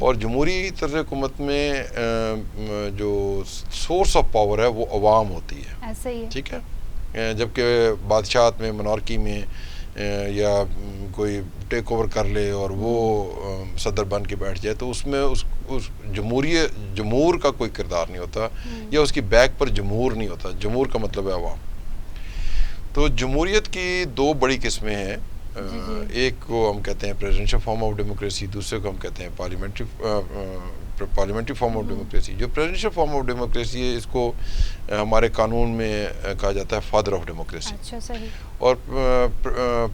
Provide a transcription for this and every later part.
اور جمہوری طرز حکومت میں جو سورس آف پاور ہے وہ عوام ہوتی ہے. ایسا ہی ہے. ٹھیک ہے. جبکہ بادشاہت میں منارکی میں یا کوئی ٹیک اوور کر لے اور وہ صدر بن کے بیٹھ جائے تو اس میں اس جمہور کا کوئی کردار نہیں ہوتا یا اس کی بیک پر جمہور نہیں ہوتا. جمہور کا مطلب ہے عوام. تو جمہوریت کی دو بڑی قسمیں ہیں. ایک کو ہم کہتے ہیں پریزیڈنشل فارم آف ڈیموکریسی, دوسرے کو ہم کہتے ہیں پارلیمنٹری فارم آف ڈیموکریسی. جو پریزیڈنشل فارم آف ڈیموکریسی ہے اس کو ہمارے قانون میں کہا جاتا ہے فادر آف ڈیموکریسی. اچھا صحیح. اور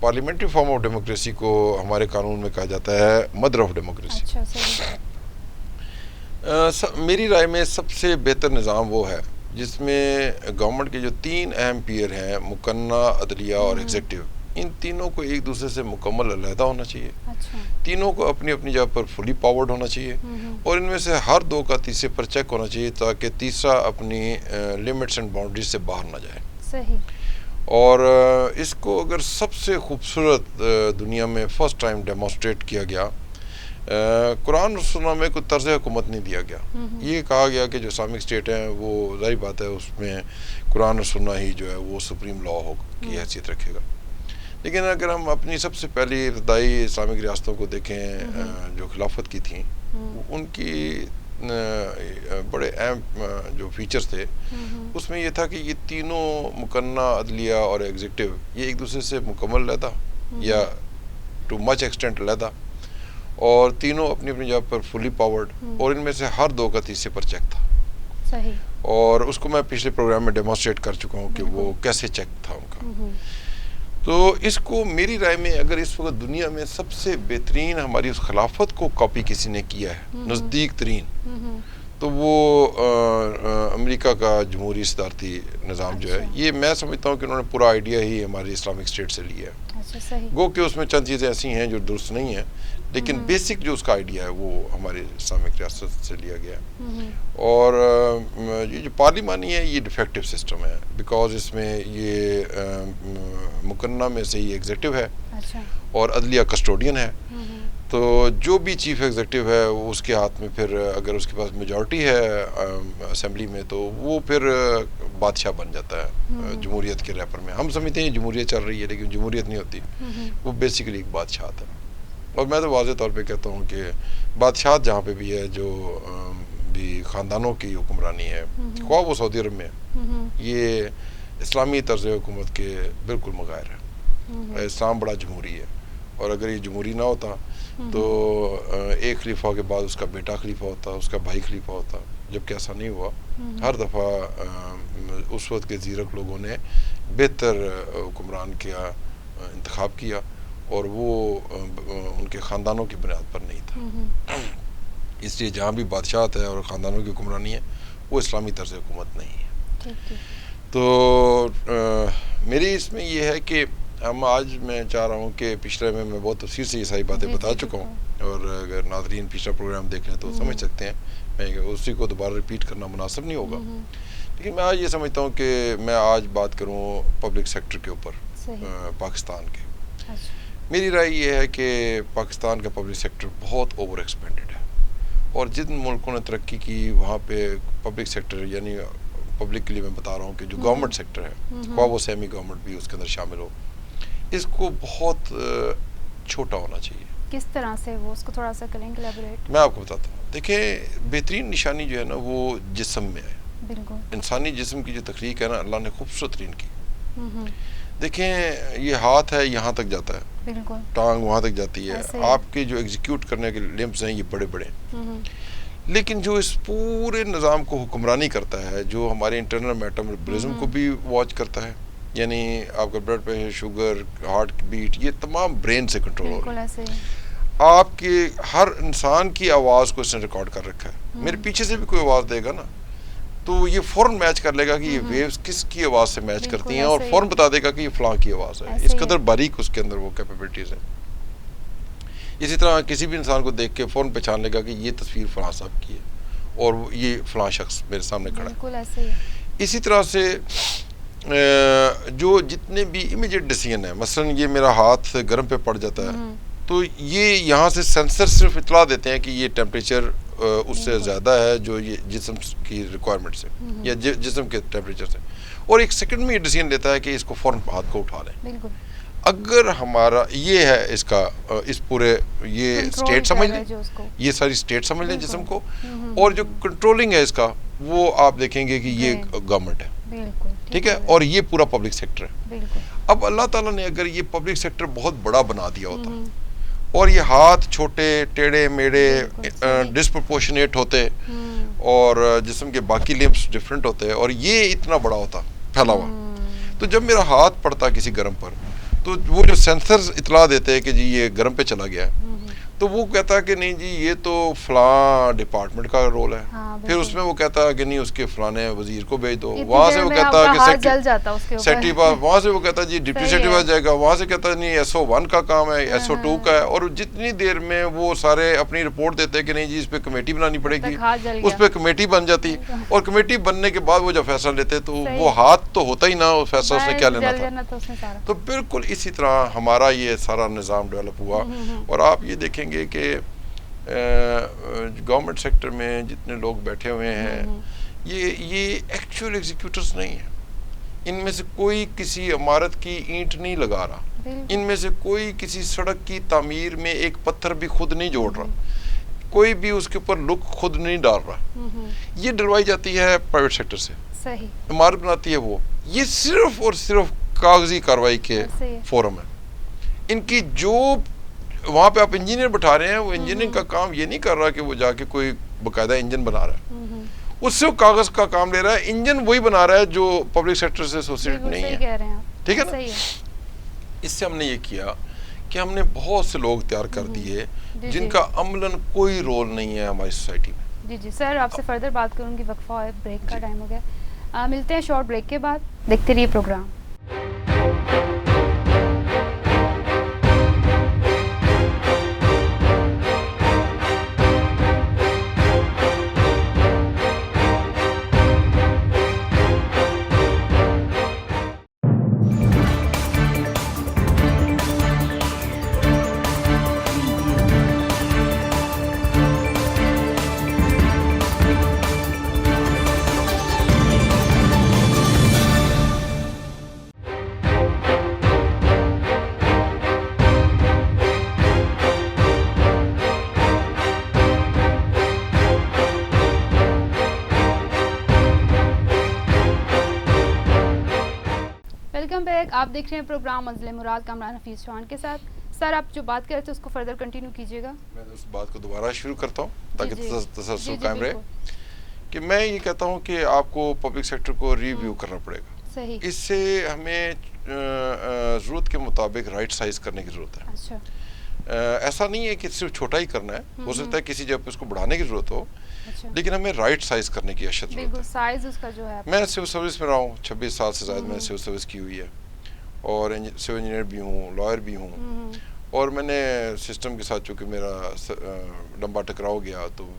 پارلیمنٹری فارم آف ڈیموکریسی کو ہمارے قانون میں کہا جاتا ہے مدر آف ڈیموکریسی. اچھا صحیح. میری رائے میں سب سے بہتر نظام وہ ہے جس میں گورنمنٹ کے جو تین اہم پیئر ہیں, مقننہ, عدلیہ اور ایگزیکٹو, ان تینوں کو ایک دوسرے سے مکمل علیحدہ ہونا چاہیے. تینوں کو اپنی اپنی جگہ پر فلی پاورڈ ہونا چاہیے اور ان میں سے ہر دو کا تیسرے پر چیک ہونا چاہیے تاکہ تیسرا اپنی لمٹس اینڈ باؤنڈریز سے باہر نہ جائے. صحیح. اور اس کو اگر سب سے خوبصورت دنیا میں فرسٹ ٹائم ڈیمونسٹریٹ کیا گیا, قرآن اور سنہ میں کوئی طرز حکومت نہیں دیا گیا. یہ کہا گیا کہ جو اسلامک اسٹیٹ ہیں وہ ظاہر بات ہے اس میں قرآن اور سنہ ہی جو ہے وہ سپریم لا کی حیثیت رکھے گا. لیکن اگر ہم اپنی سب سے پہلی ابتدائی اسلامک ریاستوں کو دیکھیں جو خلافت کی تھیں, ان کی بڑے اہم جو فیچرز تھے اس میں یہ تھا کہ یہ تینوں مقننہ, عدلیہ اور ایگزیکٹو یہ ایک دوسرے سے مکمل علیحدہ یا ٹو مچ ایکسٹینٹ علیحدہ, اور تینوں اپنی اپنی جگہ پر فلی پاورڈ, اور ان میں سے ہر دو کا تیسرے پر چیک تھا. صحیح. اور اس کو میں پچھلے پروگرام میں ڈیمونسٹریٹ کر چکا ہوں کہ وہ کیسے چیک تھا ان کا. تو اس کو میری رائے میں اگر اس وقت دنیا میں سب سے بہترین ہماری اس خلافت کو کاپی کسی نے کیا ہے نزدیک ترین, تو وہ امریکہ کا جمہوری صدارتی نظام جو ہے, یہ میں سمجھتا ہوں کہ انہوں نے پورا آئیڈیا ہی ہماری اسلامک اسٹیٹ سے لیا ہے. گو کہ اس میں چند چیزیں ایسی ہیں جو درست نہیں ہیں, لیکن بیسک جو اس کا آئیڈیا ہے وہ ہمارے اسلامک ریاست سے لیا گیا ہے. اور یہ جو پارلیمانی ہے یہ ڈیفیکٹو سسٹم ہے, بیکاز اس میں یہ مقننہ میں سے یہ ایگزیکٹو ہے اور عدلیہ کسٹوڈین ہے. تو جو بھی چیف ایگزیکٹو ہے اس کے ہاتھ میں پھر اگر اس کے پاس میجورٹی ہے اسمبلی میں تو وہ پھر بادشاہ بن جاتا ہے جمہوریت کے ریپر میں. ہم سمجھتے ہیں جمہوریت چل رہی ہے لیکن جمہوریت نہیں ہوتی, وہ بیسیکلی ایک بادشاہت ہے. اور میں تو واضح طور پہ کہتا ہوں کہ بادشاہت جہاں پہ بھی ہے جو بھی خاندانوں کی حکمرانی ہے, خواہ وہ سعودی عرب میں ہے, یہ اسلامی طرز حکومت کے بالکل مغائر ہے. اسلام بڑا جمہوری ہے, اور اگر یہ جمہوری نہ ہوتا تو ایک خلیفہ کے بعد اس کا بیٹا خلیفہ ہوتا, اس کا بھائی خلیفہ ہوتا, جبکہ ایسا نہیں ہوا. ہر دفعہ اس وقت کے زیرک لوگوں نے بہتر حکمران کا انتخاب کیا, اور وہ ان کے خاندانوں کی بنیاد پر نہیں تھا. اس لیے جہاں بھی بادشاہت ہے اور خاندانوں کی حکمرانی ہے وہ اسلامی طرز حکومت نہیں ہے. تو میری اس میں یہ ہے کہ ہم آج میں چاہ رہا ہوں کہ پچھلے میں بہت تفصیل سے یہ ساری باتیں بتا چکا ہوں, اور اگر ناظرین پچھلا پروگرام دیکھ لیں تو سمجھ سکتے ہیں. میں اسی کو دوبارہ ریپیٹ کرنا مناسب نہیں ہوگا, لیکن میں آج یہ سمجھتا ہوں کہ میں آج بات کروں پبلک سیکٹر کے اوپر پاکستان کے. میری رائے یہ ہے کہ پاکستان کا پبلک سیکٹر بہت اوور ایکسپینڈڈ ہے, اور جن ملکوں نے ترقی کی وہاں پہ پبلک سیکٹر یعنی پبلک کے لیے میں بتا رہا ہوں کہ جو گورنمنٹ سیکٹر ہے, خواہ وہ سیمی گورنمنٹ بھی اس کے اندر شامل ہو, اس کو بہت چھوٹا ہونا چاہیے. کس طرح سے وہ اس کو تھوڑا سا کریں گے ایلیبوریٹ؟ میں آپ کو بتاتا ہوں. دیکھیں بہترین نشانی جو ہے نا وہ جسم میں ہے. بالکل. انسانی جسم کی جو تخلیق ہے نا اللہ نے خوبصورت ترین کی. دیکھیں یہ ہاتھ ہے یہاں تک جاتا ہے, بالکل, ٹانگ وہاں تک جاتی ہے, آپ کے جو ایگزیکیوٹ کرنے کے لمبس ہیں یہ بڑے بڑے ہیں, لیکن جو اس پورے نظام کو حکمرانی کرتا ہے, جو ہمارے انٹرنل میٹابولزم کو بھی واچ کرتا ہے, یعنی آپ کا بلڈ پریشر, شوگر, ہارٹ کی بیٹ, یہ تمام برین سے کنٹرول ہو رہا ہے. آپ کے ہر انسان کی آواز کو اس نے ریکارڈ کر رکھا ہے. میرے پیچھے سے بھی کوئی آواز دے گا نا تو یہ فوراً میچ کر لے گا کہ یہ ویوز کس کی آواز سے میچ کرتی ہیں, اور فوراً بتا دے گا کہ یہ فلاں کی آواز ہے. اس قدر باریک اس کے اندر وہ کیپیبلٹیز ہیں. اسی طرح کسی بھی انسان کو دیکھ کے فوراً پہچان لے گا کہ یہ تصویر فلاں صاحب کی ہے اور یہ فلاں شخص میرے سامنے کھڑا ہے. اسی طرح سے جو جتنے بھی امیجیٹ ڈیسیژن ہیں, مثلاً یہ میرا ہاتھ گرم پہ پڑ جاتا ہے تو یہ یہاں سے سینسر صرف اطلاع دیتے ہیں کہ یہ ٹیمپریچر اس سے زیادہ ہے جو یہ جسم کی ریکوائرمنٹ سے یا جسم کے ٹیمپریچر سے، اور ایک سیکنڈ میں یہ ڈیسیژن لیتا ہے کہ اس کو فوراً ہاتھ کو اٹھا لیں. اگر ہمارا یہ ہے اس کا اس پورے یہ اسٹیٹ سمجھ لیں، یہ ساری اسٹیٹ سمجھ لیں جسم کو، اور جو کنٹرولنگ ہے اس کا وہ آپ دیکھیں گے کہ یہ گورنمنٹ ہے. ٹھیک ہے، اور یہ پورا پبلک سیکٹر ہے. اب اللہ تعالیٰ نے اگر یہ پبلک سیکٹر بہت بڑا بنا دیا ہوتا اور یہ ہاتھ چھوٹے ٹیڑھے میڑے ڈسپرپورشنیٹ ہوتے اور جسم کے باقی لمبس ڈفرینٹ ہوتے اور یہ اتنا بڑا ہوتا پھیلا ہوا، تو جب میرا ہاتھ پڑتا کسی گرم پر تو وہ جو سینسرز اطلاع دیتے ہیں کہ جی یہ گرم پہ چلا گیا ہے، تو وہ کہتا ہے کہ نہیں جی یہ تو فلاں ڈپارٹمنٹ کا رول ہے. پھر اس میں وہ کہتا ہے کہ نہیں اس کے فلانے وزیر کو بھیج دو، وہاں سے وہ کہتا ہے کہ سیکٹری پاس، وہاں سے وہ کہتا ہے جی ڈپٹی سیکٹری پاس جائے گا، وہاں سے کہتا ہے نہیں SO1 کا کام ہے، SO2 کا ہے. اور جتنی دیر میں وہ سارے اپنی رپورٹ دیتے ہیں کہ نہیں جی اس پہ کمیٹی بنانی پڑے گی، اس پہ کمیٹی بن جاتی، اور کمیٹی بننے کے بعد وہ جب فیصلہ لیتے تو وہ ہاتھ تو ہوتا ہی نہ، فیصلہ اس نے کیا لینا تھا. تو بالکل اسی طرح ہمارا یہ سارا نظام ڈیولپ ہوا. اور آپ یہ دیکھیں گے کہ گورنمنٹ سیکٹر میں جتنے لوگ بیٹھے ہوئے ہیں یہ ایکچوئل ایگزیکیوٹرز نہیں ہیں. ان میں سے کوئی کسی عمارت کی اینٹ نہیں لگا رہا، ان میں سے کوئی کسی سڑک کی تعمیر میں ایک پتھر بھی خود نہیں جوڑ رہا، کوئی بھی اس کے اوپر لک خود نہیں ڈال رہا. یہ ڈلوائی جاتی ہے پرائیویٹ سیکٹر سے، عمارت بناتی ہے وہ. یہ صرف اور صرف کاغذی کارروائی کے فورم ہے. ان کی جو وہاں پہ آپ انجینئر بٹھا رہے ہیں، وہ انجینئرنگ کا کام یہ نہیں کر رہا کہ وہ جا کے کوئی باقاعدہ انجن بنا رہا ہے، اس سے کاغذ کا کام لے رہا ہے. انجن وہی بنا رہا ہے جو پبلک سیکٹر سے ایسوسیٹ نہیں ہے. ٹھیک ہے نا. اس سے ہم نے یہ کیا کہ ہم نے بہت سے لوگ تیار کر دیے جن کا عملاً کوئی رول نہیں ہے ہماری سوسائٹی میں. جی سر، آپ سے فردر بات کروں گی، وقفہ ہے، بریک کا ٹائم ہو گیا. ملتے ہیں شارٹ بریک کے بعد، دیکھتے رہیے پروگرام. آپ دیکھ رہے ہیں پروگرام منزل مراد کامران حفیظ چوہان کے ساتھ. سر آپ جو بات کر رہے تھے اس کو فردر کنٹینیو کیجیے گا. میں اس بات کو دوبارہ شروع کرتا ہوں تاکہ تسلسل قائم رہے، کہ میں یہ کہتا ہوں کہ آپ کو پبلک سیکٹر کو ریویو کرنا پڑے گا. اس سے ہمیں ضرورت کے مطابق رائٹ سائز کرنے کی ضرورت ہے. ایسا نہیں ہے کہ صرف چھوٹا ہی کرنا ہے، ہو سکتا ہے کسی جگہ پہ اس کو بڑھانے کی ضرورت ہو، لیکن ہمیں رائٹ سائز کرنے کی اشد ضرورت ہے. میں سول سروس میں رہا ہوں 26 سال سے زائد میں نے سول سروس کی ہوئی ہے، اور سول انجینئر بھی ہوں، لائر بھی ہوں. اور میں نے سسٹم کے ساتھ چونکہ میرا لمبا ٹکراؤ گیا تو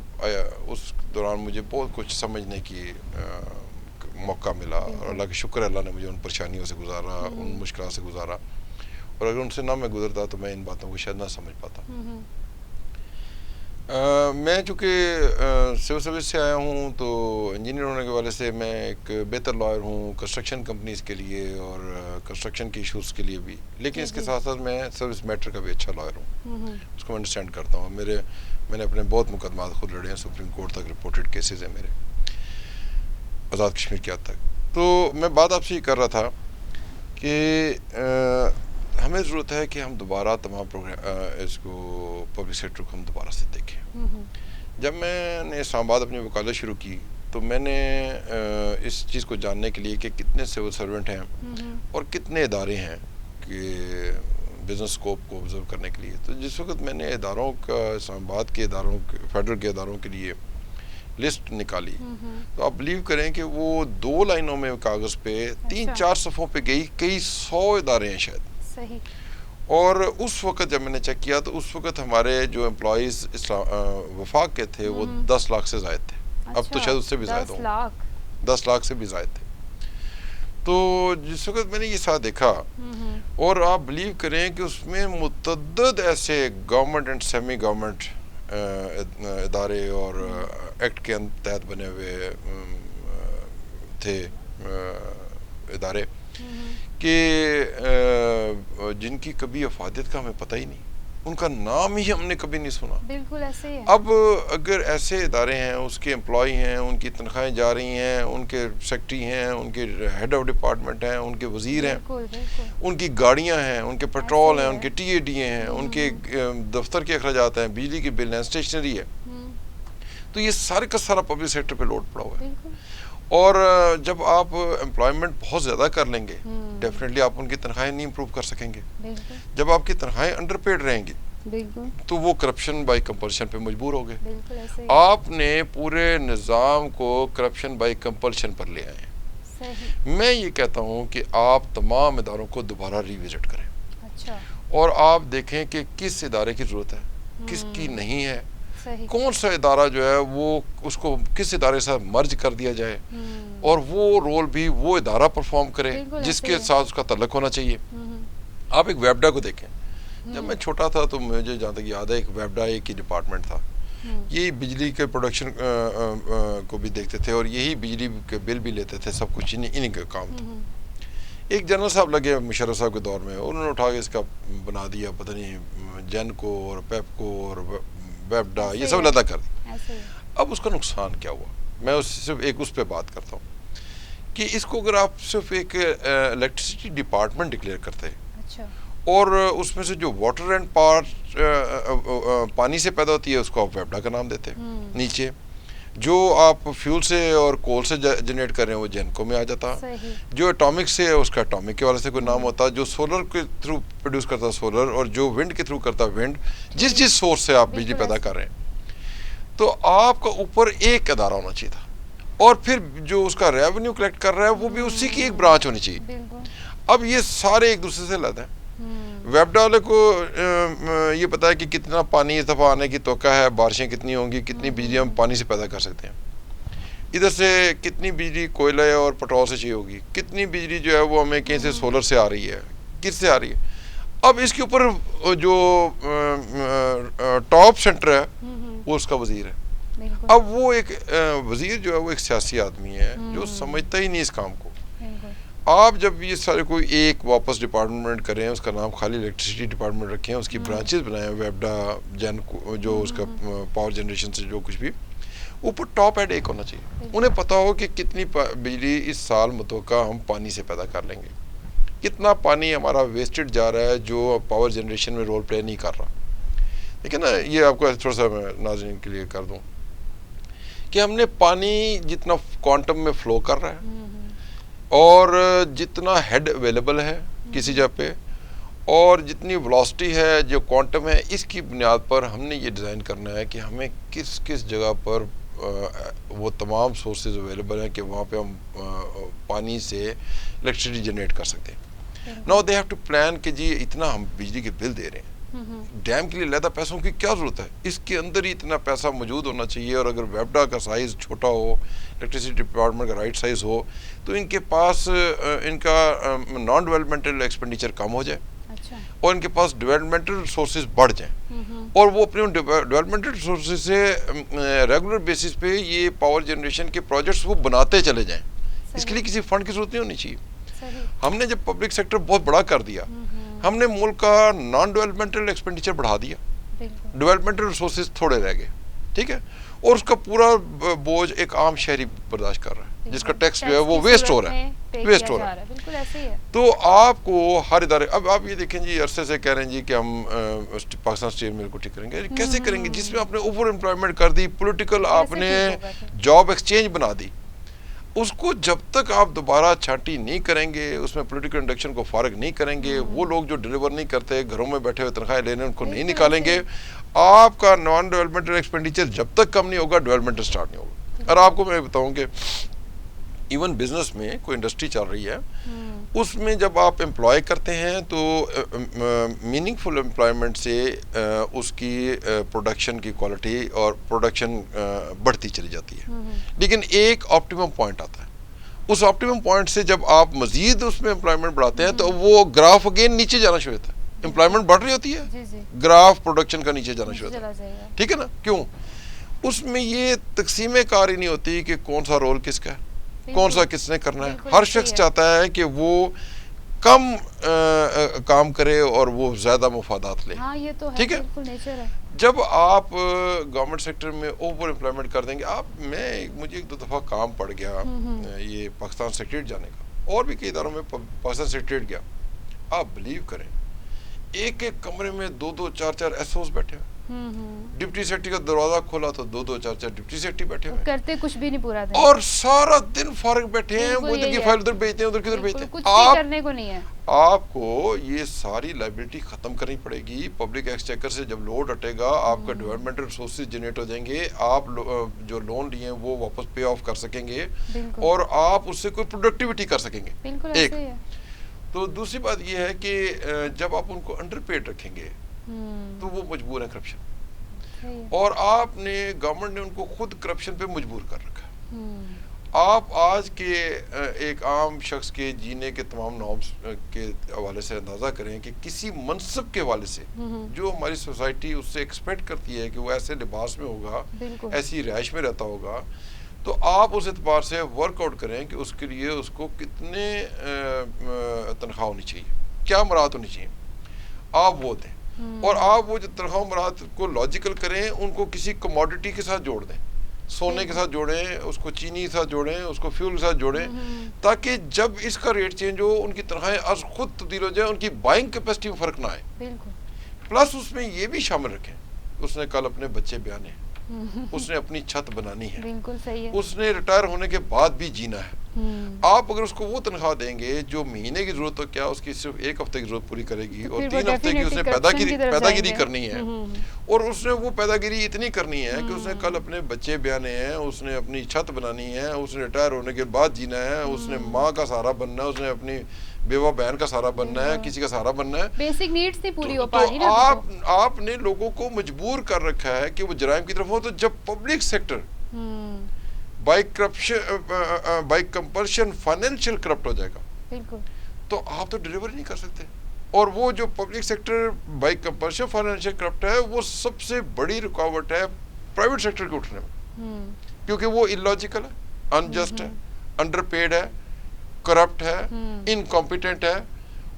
اس دوران مجھے بہت کچھ سمجھنے کی موقع ملا، اور اللہ کا شکر ہے اللہ نے مجھے ان پریشانیوں سے گزارا، ان مشکلات سے گزارا، اور اگر ان سے نہ میں گزرتا تو میں ان باتوں کو شاید نہ سمجھ پاتا. میں چونکہ سول سروس سے آیا ہوں تو انجینئر ہونے کے والے سے میں ایک بہتر لائر ہوں کنسٹرکشن کمپنیز کے لیے اور کنسٹرکشن کے ایشوز کے لیے بھی، لیکن اس کے ساتھ ساتھ میں سروس میٹر کا بھی اچھا لائر ہوں، اس کو میں انڈرسٹینڈ کرتا ہوں. میں نے اپنے بہت مقدمات خود لڑے ہیں، سپریم کورٹ تک رپورٹڈ کیسز ہیں میرے، آزاد کشمیر کی حد تک. تو میں بات آپ سے یہ کر رہا تھا کہ ہمیں ضرورت ہے کہ ہم دوبارہ تمام اس کو پبلک سیکٹر کو ہم دوبارہ سے دیکھیں. جب میں نے اسلام آباد اپنی وکالت شروع کی تو میں نے اس چیز کو جاننے کے لیے کہ کتنے سول سرونٹ ہیں اور کتنے ادارے ہیں کہ بزنس اسکوپ کو آبزرو کرنے کے لیے، تو جس وقت میں نے اداروں کا اسلام آباد کے اداروں فیڈرل کے اداروں کے لیے لسٹ نکالی تو آپ بلیو کریں کہ وہ 2 لائنوں میں کاغذ پہ 3-4 صفحوں پہ گئی، کئی 100 ادارے ہیں شاید. اور اس وقت جب میں نے چیک کیا تو اس وقت ہمارے جو امپلائیز وفاق کے تھے وہ 10 لاکھ سے زائد تھے. اب تو شاید اس سے بھی زائد ہوں، 10 لاکھ سے بھی زائد تھے. تو جس وقت میں نے یہ ساتھ دیکھا اور آپ بلیو کریں کہ اس میں متعدد ایسے گورنمنٹ اینڈ سیمی گورنمنٹ ادارے اور ایکٹ کے تحت بنے ہوئے تھے ادارے کہ جن کی کبھی افادیت کا ہمیں پتہ ہی نہیں, ان کا نام ہی ہم نے کبھی نہیں سنا. بالکل ایسے ہی ہے. اب اگر ایسے ادارے ہیں, اس کے امپلائی ہیں, ان کی تنخواہیں جا رہی ہیں, ان کے سیکرٹری ہیں, ان کے ہیڈ آف ڈپارٹمنٹ ہیں, ان کے وزیر ہیں, ان کی گاڑیاں ہیں, ان کے پیٹرول ہیں, ان کے ٹی اے ڈی ہیں, ان کے دفتر کے اخراجات ہیں, بجلی کے بل ہیں, اسٹیشنری ہے, تو یہ سارے کا سارا پبلک سیکٹر پہ لوڈ پڑا ہوا ہے. اور جب آپ امپلائمنٹ بہت زیادہ کر لیں گے ڈیفینیٹلی آپ ان کی تنخواہیں نہیں امپروو کر سکیں گے. جب آپ کی تنخواہیں انڈر پیڈ رہیں گی تو وہ کرپشن بائی کمپلشن پہ مجبور ہو گئے. آپ نے پورے نظام کو کرپشن بائی کمپلشن پر لے آئے ہیں. میں یہ کہتا ہوں کہ آپ تمام اداروں کو دوبارہ ری وزٹ کریں اور آپ دیکھیں کہ کس ادارے کی ضرورت ہے, کس کی نہیں ہے, کون سا ادارہ جو ہے وہ اس کو کس ادارے سے مرج کر دیا جائے اور وہ رول بھی وہ ادارہ پرفارم کرے جس کے ساتھ اس کا تعلق ہونا چاہیے. آپ ایک ویبڈا کو دیکھیں, جب میں چھوٹا تھا تو مجھے جہاں تک یاد ہے ایک ویبڈا ایک ہی ڈپارٹمنٹ تھا, یہی بجلی کے پروڈکشن کو بھی دیکھتے تھے اور یہی بجلی کے بل بھی لیتے تھے, سب کچھ انہیں کا کام تھا. ایک جنرل صاحب لگے مشرف صاحب کے دور میں, انہوں نے اٹھا کے اس کا بنا دیا پتہ نہیں جن کو اور پیپ کو اور ویبڈا یہ سب لدا کر دی. اب اس کا نقصان کیا ہوا, میں صرف ایک اس پہ بات کرتا ہوں کہ اس کو اگر آپ صرف ایک الیکٹریسٹی ڈپارٹمنٹ ڈکلیئر کرتے اور اس میں سے جو واٹر اینڈ پاور پانی سے پیدا ہوتی ہے اس کو آپ ویبڈا کا نام دیتے, نیچے جو آپ فیول سے اور کول سے جنریٹ کر رہے ہیں وہ جینکو میں آ جاتا, جو اٹامک سے ہے اس کا اٹامک کے والے سے کوئی نام ہوتا, جو سولر کے تھرو پروڈیوس کرتا سولر, اور جو ونڈ کے تھرو کرتا ونڈ, جس سورس سے آپ بجلی پیدا کر رہے ہیں. تو آپ کا اوپر ایک ادارہ ہونا چاہیے تھا اور پھر جو اس کا ریونیو کلیکٹ کر رہا ہے وہ بھی اسی کی ایک برانچ ہونی چاہیے. اب یہ سارے ایک دوسرے سے لد ہیں. ویبڈا والے کو یہ پتا ہے کہ کتنا پانی اس دفعہ آنے کی توقع ہے, بارشیں کتنی ہوں گی, کتنی بجلی ہم پانی سے پیدا کر سکتے ہیں, ادھر سے کتنی بجلی کوئلے اور پٹرول سے چاہیے ہوگی, کتنی بجلی جو ہے وہ ہمیں کہیں سے سولر سے آ رہی ہے, کس سے آ رہی ہے. اب اس کے اوپر جو ٹاپ سینٹر ہے وہ اس کا وزیر ہے. اب وہ ایک وزیر جو ہے وہ ایک سیاسی آدمی ہے جو سمجھتا ہی نہیں اس کام کو. آپ جب یہ سارے کوئی ایک واپس ڈپارٹمنٹ کریں, اس کا نام خالی الیکٹریسٹی ڈپارٹمنٹ رکھیں, اس کی برانچز بنائیں, ویبڈا جن جو اس کا پاور جنریشن سے جو کچھ بھی, اوپر ٹاپ ہیڈ ایک ہونا چاہیے. انہیں پتا ہو کہ کتنی بجلی اس سال متوقع ہم پانی سے پیدا کر لیں گے, کتنا پانی ہمارا ویسٹڈ جا رہا ہے جو پاور جنریشن میں رول پلے نہیں کر رہا. لیکن نا یہ آپ کو تھوڑا سا میں ناظرین کے لیے کر دوں کہ ہم نے پانی جتنا کوانٹم میں فلو کر رہا ہے اور جتنا ہیڈ اویلیبل ہے کسی جگہ پہ اور جتنی ویلاسٹی ہے جو کوانٹم ہے, اس کی بنیاد پر ہم نے یہ ڈیزائن کرنا ہے کہ ہمیں کس کس جگہ پر وہ تمام سورسز اویلیبل ہیں کہ وہاں پہ ہم پانی سے الیکٹریسٹی جنریٹ کر سکتے ہیں. Now they have to plan کہ جی اتنا ہم بجلی کے بل دے رہے ہیں, ڈیم کے لیے علیحدہ پیسوں کی کیا ضرورت ہے, اس کے اندر ہی اتنا پیسہ موجود ہونا چاہیے. اور اگر ویبڈا کا سائز چھوٹا ہو, الیکٹریسٹی ڈپارٹمنٹ کا رائٹ سائز ہو, تو ان کے پاس ان کا نان ڈیولپمنٹل ایکسپینڈیچر کم ہو جائے اور ان کے پاس ڈیولپمنٹل ریسورسز بڑھ جائیں اور وہ اپنے ڈیولپمنٹل ریسورسز سے ریگولر بیسس پہ یہ پاور جنریشن کے پروجیکٹس وہ بناتے چلے جائیں. اس کے لیے کسی فنڈ کی ضرورت نہیں ہونی چاہیے. ہم نے جب پبلک سیکٹر بہت بڑا کر دیا, ہم نے ملک کا نان ڈیولپمنٹل ایکسپینڈیچر بڑھا دیا, ڈیولپمنٹل ریسورسز تھوڑے رہ گئے, ٹھیک ہے, اور اس کا پورا بوجھ ایک عام شہری برداشت کر رہا ہے جس کا ٹیکس جو ہے وہ ویسٹ ہو رہا ہے. تو آپ کو ہر ادارے, اب آپ یہ دیکھیں جی عرصے سے کہہ رہے ہیں جی کہ ہم پاکستان اسٹیل مل کو ٹھیک کریں گے. کیسے کریں گے جس میں آپ نے اوور امپلائمنٹ کر دی, پولیٹیکل آپ نے جاب ایکسچینج بنا دی. اس کو جب تک آپ دوبارہ چھانٹی نہیں کریں گے, اس میں پولیٹیکل انڈکشن کو فارغ نہیں کریں گے, وہ لوگ جو ڈیلیور نہیں کرتے, گھروں میں بیٹھے ہوئے تنخواہیں لینے, ان کو نہیں نکالیں گے, آپ کا نان ڈیولپمنٹل ایکسپینڈیچر جب تک کم نہیں ہوگا ڈیولپمنٹ اسٹارٹ نہیں ہوگا. اور آپ کو میں بتاؤں کہ ایون بزنس میں کوئی انڈسٹری چل رہی ہے, اس میں جب آپ امپلائی کرتے ہیں تو میننگ فل امپلائمنٹ سے اس کی پروڈکشن کی کوالٹی اور پروڈکشن بڑھتی چلی جاتی ہے. لیکن ایک آپٹیمم پوائنٹ آتا ہے, اس آپٹیمم پوائنٹ سے جب آپ مزید اس میں امپلائمنٹ بڑھاتے ہیں تو وہ گراف اگین نیچے جانا شروع ہوتا ہے. امپلائمنٹ بڑھ رہی ہوتی ہے, گراف پروڈکشن کا نیچے جانا شروع ہوتا ہے. ٹھیک ہے نا, کیوں؟ اس میں یہ تقسیم کار ہی نہیں ہوتی کہ کون سا رول کس کا ہے, کون سا کس نے کرنا ہے. ہر شخص چاہتا ہے کہ وہ کم کام کرے اور وہ زیادہ مفادات لے. ٹھیک ہے, جب آپ گورنمنٹ سیکٹر میں اوور امپلائمنٹ کر دیں گے, مجھے ایک دو دفعہ کام پڑ گیا یہ پاکستان سیکریٹریٹ جانے کا, اور بھی کئی اداروں میں پاکستان سیکریٹریٹ گیا. آپ بلیو کریں ایک ایک کمرے میں 2-2 4-4 ایس اوز بیٹھے ہوئے, ڈپٹی سیکرٹری کا دروازہ کھولا تو 2-2 4-4 ڈپٹی سیکرٹری بیٹھے ہوئے, کرتے کچھ بھی نہیں پورا دن, اور سارا دن فارغ بیٹھے ہیں. وہ ادھر کی فائل ادھر بھیجتے ہیں, ادھر کی ادھر بھیجتے ہیں. کچھ بھی کرنے کو نہیں ہے. آپ کو یہ ساری لائبلٹی ختم کرنی پڑے گی. پبلک ایکسچیکر سے جب لوڈ ہٹے گا آپ کا ڈیولپمنٹل ریسورسز جنریٹ ہو جائیں گے, آپ جو لون لیے ہیں وہ واپس پے آف کر سکیں گے, اور آپ اس سے کوئی پروڈکٹیوٹی کر سکیں گے. ایک تو دوسری بات یہ ہے کہ جب آپ ان کو انڈر پیڈ رکھیں گے تو وہ مجبور ہیں کرپشن, اور آپ نے گورنمنٹ نے ان کو خود کرپشن پہ مجبور کر رکھا ہے. آپ آج کے ایک عام شخص کے جینے کے تمام نارمز کے حوالے سے اندازہ کریں کہ کسی منصب کے حوالے سے جو ہماری سوسائٹی اس سے ایکسپیکٹ کرتی ہے کہ وہ ایسے لباس میں ہوگا, ایسی رہائش میں رہتا ہوگا, تو آپ اس اعتبار سے ورک آؤٹ کریں کہ اس کے لیے اس کو کتنے تنخواہ ہونی چاہیے, کیا مراحت ہونی چاہیے, آپ وہ دیں. اور آپ وہ جو تنخواہ مراحت کو لاجیکل کریں, ان کو کسی کموڈٹی کے ساتھ جوڑ دیں, سونے کے ساتھ جوڑیں, اس کو چینی کے ساتھ جوڑیں, اس کو فیول کے ساتھ جوڑیں, تاکہ جب اس کا ریٹ چینج ہو ان کی تنخواہیں از خود تبدیل ہو جائیں, ان کی بائنگ کیپیسٹی میں فرق نہ آئے. پلس اس میں یہ بھی شامل رکھیں, اس نے کل اپنے بچے بیانے ہیں, اس نے اپنی چھت بنانی ہے, بالکل صحیح ہے, اس نے ریٹائر ہونے کے بعد بھی جینا ہے. آپ اگر اس کو وہ تنخواہ دیں گے جو مہینے کی ضرورت ہو, کیا اس کی صرف 1 ہفتے کی ضرورت پوری کرے گی, اور 3 ہفتے کی اس نے پیدا گیری کرنی ہے, اور اس نے وہ پیدا گیری اتنی کرنی ہے کہ اس نے کل اپنے بچے بیانے ہیں, اس نے اپنی چھت بنانی ہے, اس نے ریٹائر ہونے کے بعد جینا ہے, اس نے ماں کا سہارا بننا ہے, اس نے اپنی بیوہ بہن کا سہارا بننا ہے, کسی کا سہارا بننا ہے. بیسک نیڈز نہیں پوری ہو پا رہی. تو آپ نے لوگوں کو مجبور کر رکھا ہے کہ وہ جرائم کی طرف ہو. تو جب public sector by compulsion financial corrupt ہو جائے گا تو آپ تو ڈیلیور نہیں کر سکتے. اور وہ جو public sector by compulsion financial corrupt ہے, وہ سب سے بڑی رکاوٹ ہے پرائیویٹ سیکٹر کے اٹھنے میں, کیونکہ وہ اللاجیکل ہے, انجسٹ ہے, انڈر پیڈ ہے, کرپٹ ہے, انکمپیٹنٹ ہے.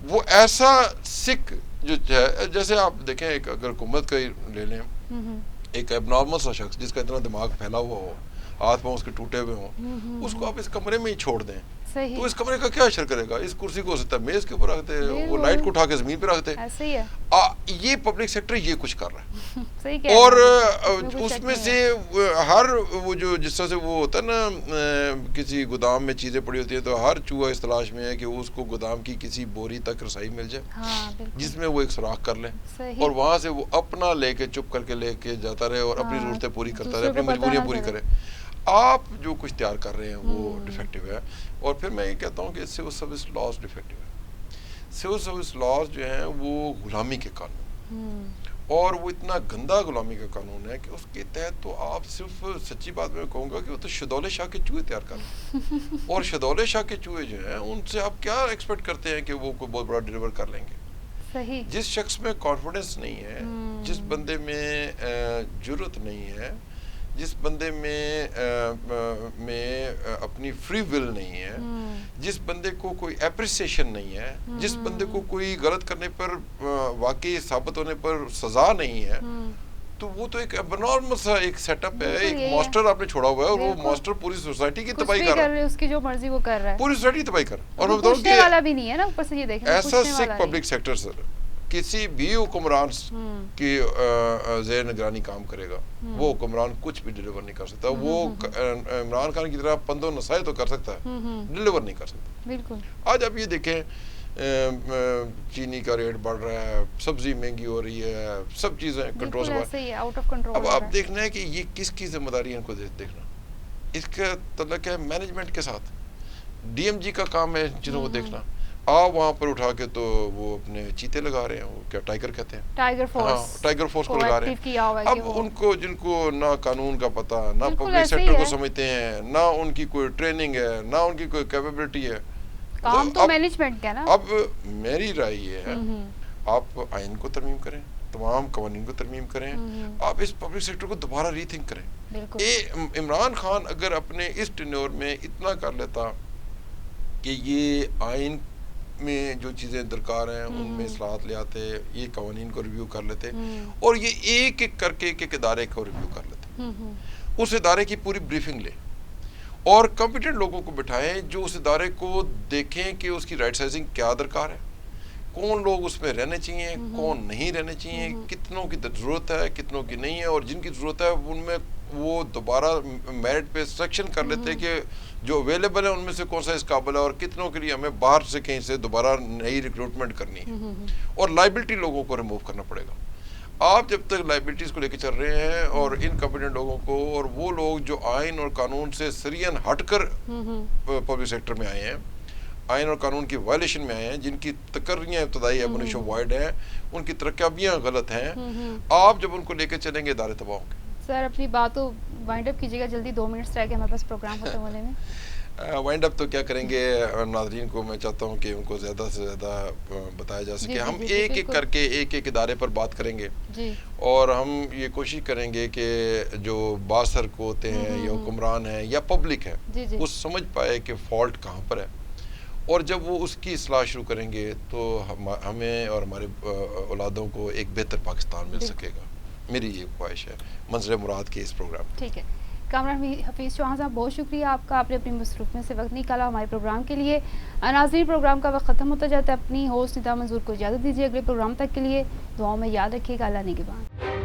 وہ ایسا سکھ جو ہے, جیسے آپ دیکھیں ایک اگر حکومت کا لے لیں, ایک ایب نارمل سا شخص جس کا اتنا دماغ پھیلا ہوا ہو, ہاتھ پاؤں اس کے ٹوٹے ہوئے ہوں, اس کو آپ اس کمرے میں ہی چھوڑ دیں تو اس کمرے کا کیا اثر کرے گا؟ اس کرسی کو ہو سکتا ہے میز کے اوپر رکھتے, وہ لائٹ کو اٹھا کے زمین پہ رکھتے. یہ پبلک سیکٹر یہ کچھ کر رہا ہے, اور اس میں سے ہر وہ جو جس طرح سے وہ ہوتا ہے نا, کسی گودام میں چیزیں پڑی ہوتی ہیں تو ہر چوہا اس تلاش میں ہے کہ اس کو گودام کی کسی بوری تک رسائی مل جائے جس میں وہ ایک سوراخ کر لے, اور وہاں سے وہ اپنا لے کے چپ کر کے لے کے جاتا رہے اور اپنی ضرورتیں پوری کرتا رہے, اپنی مجبوریاں پوری کرے. آپ جو کچھ تیار کر رہے ہیں وہ ڈیفیکٹیو ہے. اور پھر میں یہ کہتا ہوں کہ سول سروس لاز ڈیفیکٹیو ہے. سول سروس لاز جو ہیں وہ غلامی کے قانون, اور وہ اتنا گندا غلامی کا قانون ہے کہ اس کے تحت تو آپ صرف, سچی بات میں کہوں گا کہ وہ تو شدول شاہ کے چوہے تیار کر رہے ہیں, اور شدول شاہ کے چوہے جو ہیں ان سے آپ کیا ایکسپیکٹ کرتے ہیں کہ وہ کوئی بہت بڑا ڈیلیور کر لیں گے؟ جس شخص میں کانفیڈنس نہیں ہے, جس بندے میں جرأت نہیں ہے, جس بندے میں اپنی فری ول نہیں ہے, جس بندے کو کوئی اپریسیشن نہیں ہے, جس بندے کو کوئی غلط کرنے پر واقعی ثابت ہونے پر سزا نہیں ہے, تو وہ تو ایک ابنارمل سا ایک سیٹ اپ ہے, ایک ماسٹر آپ نے چھوڑا ہوا ہے, اور وہ ماسٹر پوری سوسائٹی کی تباہی کر رہا ہے, اس کی جو مرضی وہ کر رہا ہے, پوری سوسائٹی تباہی کر رہا ہے. اور میں بتاؤں کہ والا بھی نہیں ہے نا, اوپر سے یہ دیکھیں ایسا سکھ پبلک سیکٹر سر کسی بھی حکمران کی زیر نگرانی کام کرے گا, وہ حکمران کچھ بھی ڈیلیور نہیں کر سکتا. وہ عمران خان کی طرح پند و نصائح تو کر سکتا ہے, ڈیلیور نہیں کر سکتا. بالکل. آج آپ یہ دیکھیں چینی کا ریٹ بڑھ رہا ہے, سبزی مہنگی ہو رہی ہے, سب چیزیں کنٹرول سے آؤٹ آف کنٹرول. اب آپ دیکھنا ہے کہ یہ کس کی ذمہ داری ہے, ان کو دیکھنا, اس کا تعلق ہے مینجمنٹ کے ساتھ. ڈی ایم جی کا کام ہے جنہوں کو دیکھنا, آپ وہاں پر اٹھا کے تو وہ اپنے چیتے لگا رہے ہیں, وہ کیا ٹائیگر کہتے ہیں, ٹائیگر فورس, ٹائیگر فورس کو لگا رہے ہیں. اب ان کو جن کو نہ قانون کا پتہ, نہ پبلک سیکٹر کو سمجھتے ہیں, نہ ان کی کوئی ٹریننگ ہے, نہ ان کی کوئی کیپیبلٹی ہے, کام تو مینجمنٹ کا نا. اب میری رائے یہ ہے, آپ آئین کو ترمیم کریں, تمام قوانین کو ترمیم کریں, آپ اس پبلک سیکٹر کو دوبارہ ری تھنک کریں. عمران خان اگر اپنے اس ٹینیور میں اتنا کر لیتا کہ یہ آئین میں جو چیزیں درکار ہیں ان میں اصلاحات لے آتے, یہ قوانین کو ریویو کر لیتے, اور یہ ایک ایک کر کے ایک ادارے کو ریویو کر لیتے, اس ادارے کی پوری بریفنگ لیں اور کمپیٹنٹ لوگوں کو بٹھائیں جو اس ادارے کو دیکھیں کہ اس کی رائٹ سائزنگ کیا درکار ہے, کون لوگ اس میں رہنے چاہیے, کون نہیں رہنے چاہیے, کتنوں کی ضرورت ہے, کتنوں کی نہیں ہے, اور جن کی ضرورت ہے ان میں وہ دوبارہ میرٹ پہ سلیکشن کر لیتے کہ جو اویلیبل ہے ان میں سے کون سا اس قابل ہے, اور کتنوں کے لیے ہمیں باہر سے کہیں سے دوبارہ نئی ریکروٹمنٹ کرنی ہے, اور لائبلٹی لوگوں کو ریموو کرنا پڑے گا. آپ جب تک لائبلٹیز کو لے کے چل رہے ہیں اور انکمپیٹنٹ لوگوں کو, اور وہ لوگ جو آئین اور قانون سے سرین ہٹ کر پبلک سیکٹر میں آئے ہیں, آئین اور قانون کی وائلیشن میں آئے ہیں, جن کی تقرریاں ابتدائی ایبونیشن وائڈ ہیں, ان کی ترقیابیاں غلط ہیں, آپ جب ان کو لے کے چلیں گے ادارے تباہ ہوں گے. سر اپنی بات تو وائنڈ اپ کیجیے گا, جلدی 2 منٹس رہ کے ہمارے پاس پروگرام ختم ہونے میں. وائنڈ اپ تو کیا کریں گے, ناظرین کو میں چاہتا ہوں کہ ان کو زیادہ سے زیادہ بتایا جا سکے. ہم ایک ایک کر کے ایک ایک ادارے پر بات کریں گے, اور ہم یہ کوشش کریں گے کہ جو باثر کو ہوتے ہیں یا حکمران ہیں یا پبلک ہے, وہ سمجھ پائے کہ فالٹ کہاں پر ہے, اور جب وہ اس کی اصلاح شروع کریں گے تو ہمیں اور ہمارے اولادوں کو ایک بہتر پاکستان مل سکے گا. میری یہ خواہش ہے منزل مراد کے اس پروگرام. ٹھیک ہے, کامران حفیظ چوہان صاحب بہت شکریہ آپ کا, آپ نے اپنی مصروف میں سے وقت نکالا ہمارے پروگرام کے لیے. ناظرین پروگرام کا وقت ختم ہوتا جاتا ہے, اپنی ہوسٹ ندا منظور کو اجازت دیجیے. اگلے پروگرام تک کے لیے دعاؤں میں یاد رکھیے گا. اللہ نگہبان.